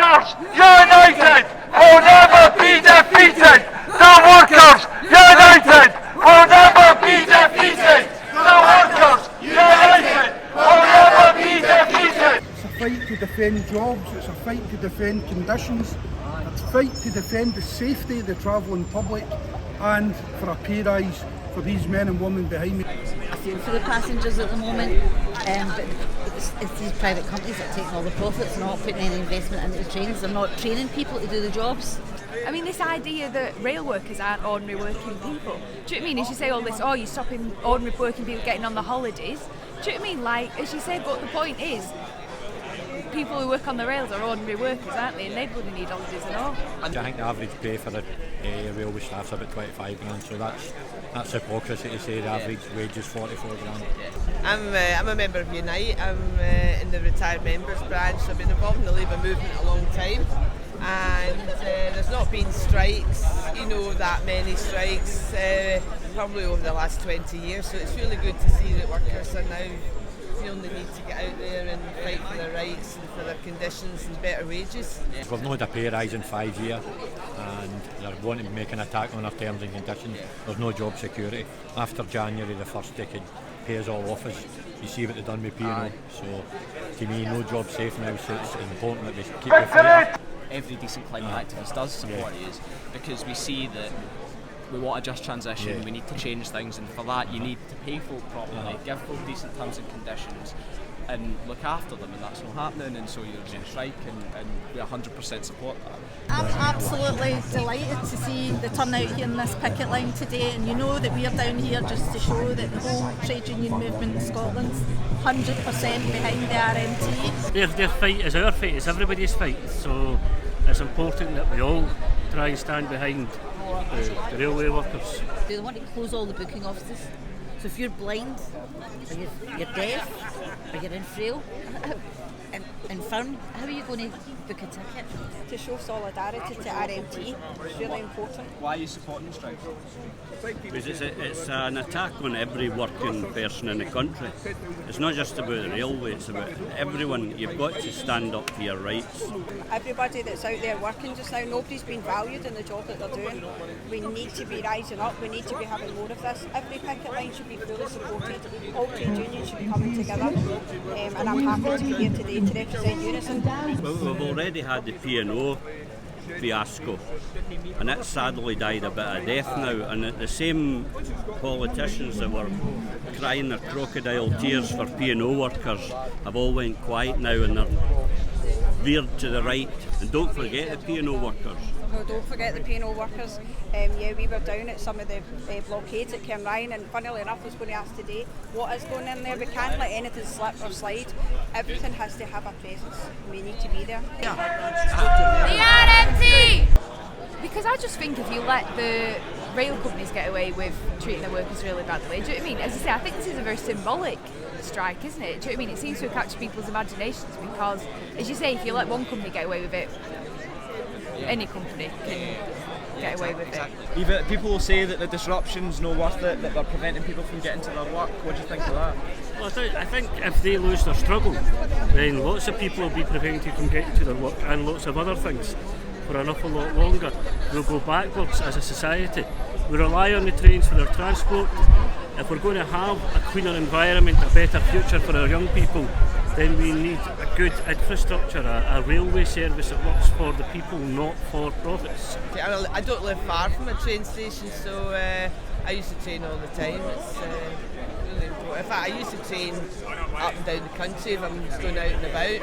workers united will never be defeated. The workers united will never be defeated. The workers united will never be defeated. It's a fight to defend jobs, it's a fight to defend conditions, it's a fight to defend the safety of the travelling public and for a pay rise for these men and women behind me. I feel for the passengers at the moment, but it's these private companies that are taking all the profits and not putting any investment into the trains. They're not training people to do the jobs. I mean, this idea that rail workers aren't ordinary working people. Do you know what I mean? As you say all this, you're stopping ordinary working people getting on the holidays. Do you know what I mean? Like, as you said, but the point is, people who work on the rails are ordinary workers, aren't they? And they wouldn't need holidays at all. I think the average pay for the railway staff's about 25 grand, so that's hypocrisy to say the average wage is 44 grand. I'm a member of Unite. I'm in the retired members branch. I've been involved in the Labour movement a long time, and there's not been strikes, that many strikes, probably over the last 20 years, so it's really good to see that workers are now feeling the need to get out there and fight for their rights and for their conditions and better wages. We've not had a pay rise in 5 years and they're wanting to make an attack on our terms and conditions. There's no job security. After January the 1st they could pay us all off us. You see what they've done with P&O. So to me, no job safe now, so it's important that we keep the fight. Every decent climate activist does support you, because we see that we want a just transition, we need to change things, and for that you need to pay folk properly, give folk decent terms and conditions and look after them, and that's not happening, and so you're going to strike, and we 100% support that. I'm absolutely delighted to see the turnout here in this picket line today, and you know that we are down here just to show that the whole trade union movement in Scotland's 100% behind the RMT. Their fight is our fight, it's everybody's fight, so it's important that we all try and stand behind the railway workers. They want to close all the booking offices. So if you're blind, or you're deaf, or you're infirm, how are you going to book a ticket? To show solidarity to RMT, it's really important. Why are you supporting the strike? Because it's an attack on every working person in the country. It's not just about the railway, it's about everyone. You've got to stand up for your rights. Everybody that's out there working just now, nobody's been valued in the job that they're doing. We need to be rising up, we need to be having more of this. Every picket line should be fully supported, all trade unions should be coming together, and I'm happy to be here today to represent Unison. Well, we've already had the P&O fiasco, and it sadly died a bit of death now, and the same politicians that were crying their crocodile tears for P&O workers have all went quiet now, and they're veered to the right. And don't forget the P&O workers. No, don't forget the P&O workers. We were down at some of the blockades at Cairnryan, and funnily enough I was going to ask today what is going in there. We can't let anything slip or slide. Everything has to have a presence. We need to be there. The RMT! Because I just think if you let the rail companies get away with treating their workers really badly, do you know what I mean? As I say, I think this is a very symbolic strike, isn't it? Do you know what I mean? It seems to catch people's imaginations because, as you say, if you let one company get away with it, any company can get away with it. People will say that the disruption's no worth it, that they're preventing people from getting to their work. What do you think of that? Well, I think if they lose their struggle, then lots of people will be prevented from getting to their work and lots of other things for an awful lot longer. We'll go backwards as a society. We rely on the trains for our transport. If we're going to have a cleaner environment, a better future for our young people, then we need a good infrastructure, a railway service that works for the people, not for profits. I don't live far from a train station, so I used to train all the time. It's really important. In fact, I used to train up and down the country if I'm just going out and about,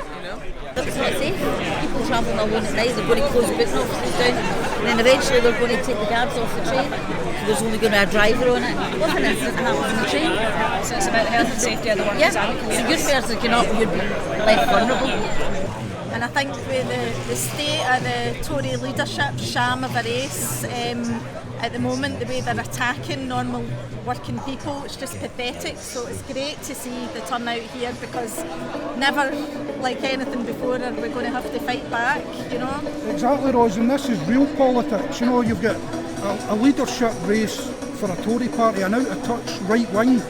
It's not safe. People travelling alone at night, they're going to close booking offices down, and then eventually they're going to take the cabs off the train. So there's only going to be a driver on it. What if an incident happens on the train? So it's about the health and safety of the workers. Yeah, so you're person cannot, you'd be left vulnerable. And I think with the state of the Tory leadership sham of a race, at the moment the way they're attacking normal working people, it's just pathetic. So it's great to see the turnout here, because never like anything before are we going to have to fight back, Exactly, Ros, and this is real politics. You've got a leadership race for a Tory party, an out-of-touch right-wing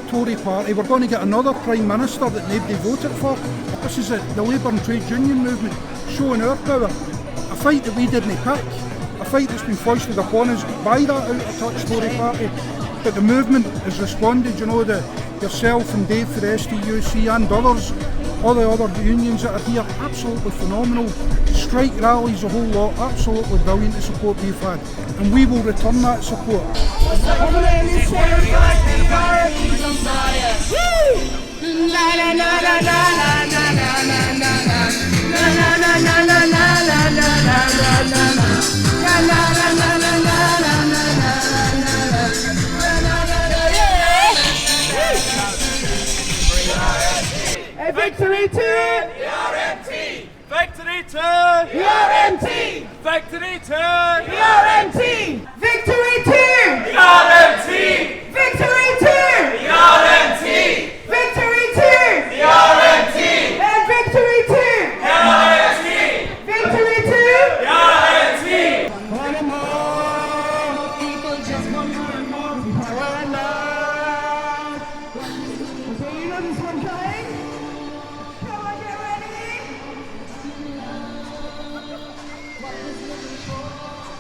Tory party. We're going to get another Prime Minister that nobody voted for. This is the Labour and Trade Union movement showing our power. A fight that we didn't pick. A fight that's been foisted upon us by that out-of-touch Tory party. But the movement has responded, you know, yourself and Dave for the STUC and others, all the other unions that are here, absolutely phenomenal. Strike rallies, a whole lot, absolutely brilliant, the support we've had. And we will return that support. Victory to the RMT! Victory to the RMT! Victory to the RMT! Victory to the RMT! Victory to the RMT! Victory to the RMT! And victory to the RMT! Victory to the RMT! More and more people just want more and more power and love. Okay, you know this one coming? Come on, get ready!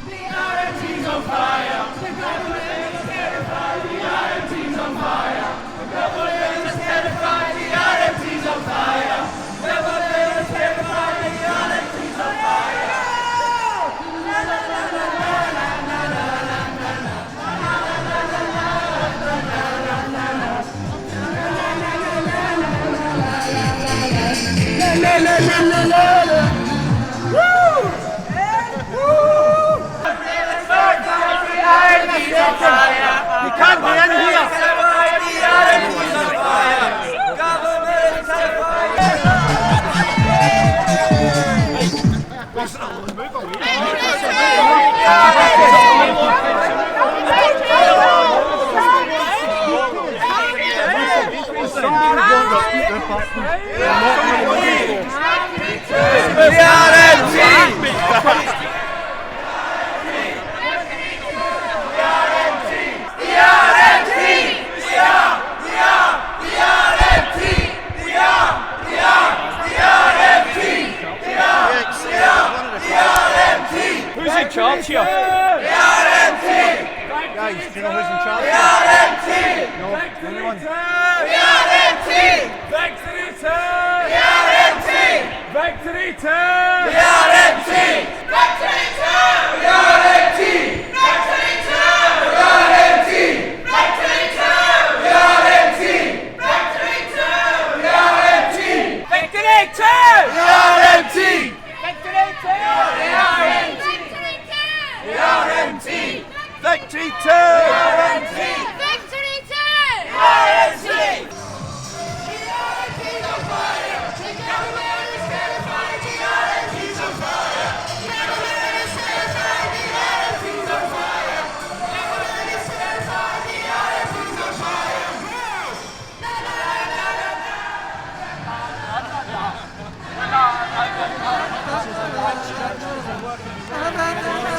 The RMT's on fire! The government is terrified! The RMT's on fire! The government is terrified! The RMT's on fire! The government is terrified! The RMT's on fire! La la la la la la la la la la. You can't be in here! Who's in charge here? The RMT! Guys, do you know who's in charge? The RMT! No, anyone? The RMT! Victory to the RMT! Victory to the RMT! Victory to the RMT! Victory to the RMT! Victory to the RMT! Victory to the RMT! Victory to the RMT! Victory to the RMT! The RMT! Victory to the RMT! Victory to the RMT! The RMT's on fire! The government is terrified! The RMT's on fire! The government is terrified! The RMT's on fire! The government is terrified! The RMT's on fire! La la la la la la.